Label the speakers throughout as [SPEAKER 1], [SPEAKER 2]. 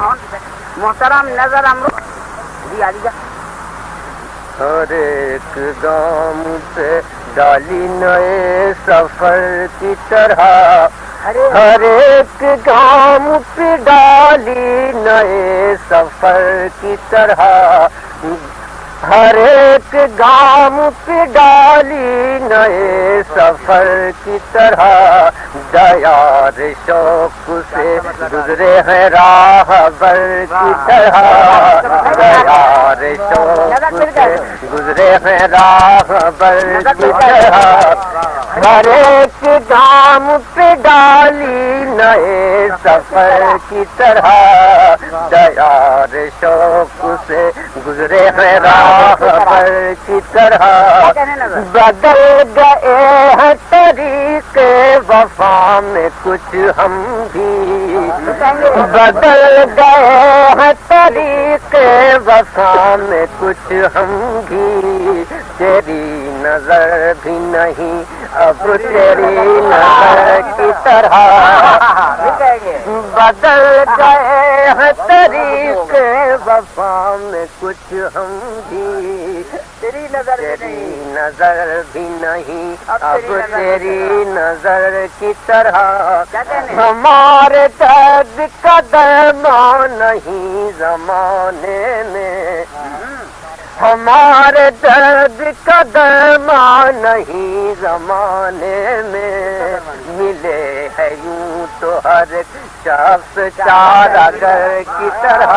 [SPEAKER 1] محترم نظر امرو جی علی جا
[SPEAKER 2] ہر ایک گام پہ ڈالی نئے سفر کی طرح، ہر ایک گام پہ ڈالی نئے سفر کی طرح، ہر ایک گام پہ ڈالی نئے سفر کی طرح، دیار شوق سے گزرے ہیں راہ بر کی طرح، دیار شوق سے گزرے ہیں راہ بر کی طرح، ہر ایک گام پہ ڈالی نئے سفر کی طرح، دیار شوق سے گزرے ہیں راہ بر کی طرح، بدل گئے ہیں طریق وفا میں کچھ ہم بھی، بدل گئے ہیں طریق وفا میں کچھ ہم بھی، تیری نظر بھی نہیں اب تیری نظر کی طرح، بدل گئے ہیں طریق وفا میں کچھ ہم بھی، تیری نظر بھی نہیں اب تیری نظر کی طرح، ہمارے درد کا درمان نہیں زمانے میں، ہمارے درد کا درمان نہیں زمانے میں، ملے ہے یوں تو ہر ایک شخص چارہ گر کی طرح،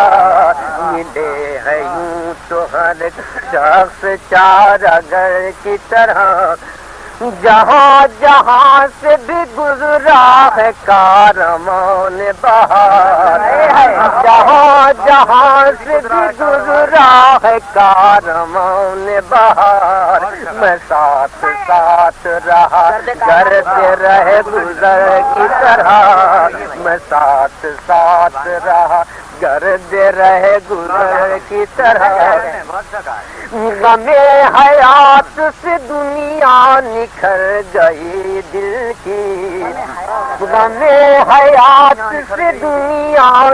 [SPEAKER 2] ملے ہے یوں تو ہر ایک شخص چارہ گر کی طرح، جہاں جہاں سے بھی گزرا ہے کارمان بہار، جہاں جہاں سے بھی گزرا ہے کارمان بہار، میں ساتھ ساتھ رہا کرتے رہے گزر کی طرح، میں ساتھ ساتھ رہا کرتے رہے گزر کی طرح، غم حیات سے دنیا نکھر گئی دل کی، غم حیات سے دنیا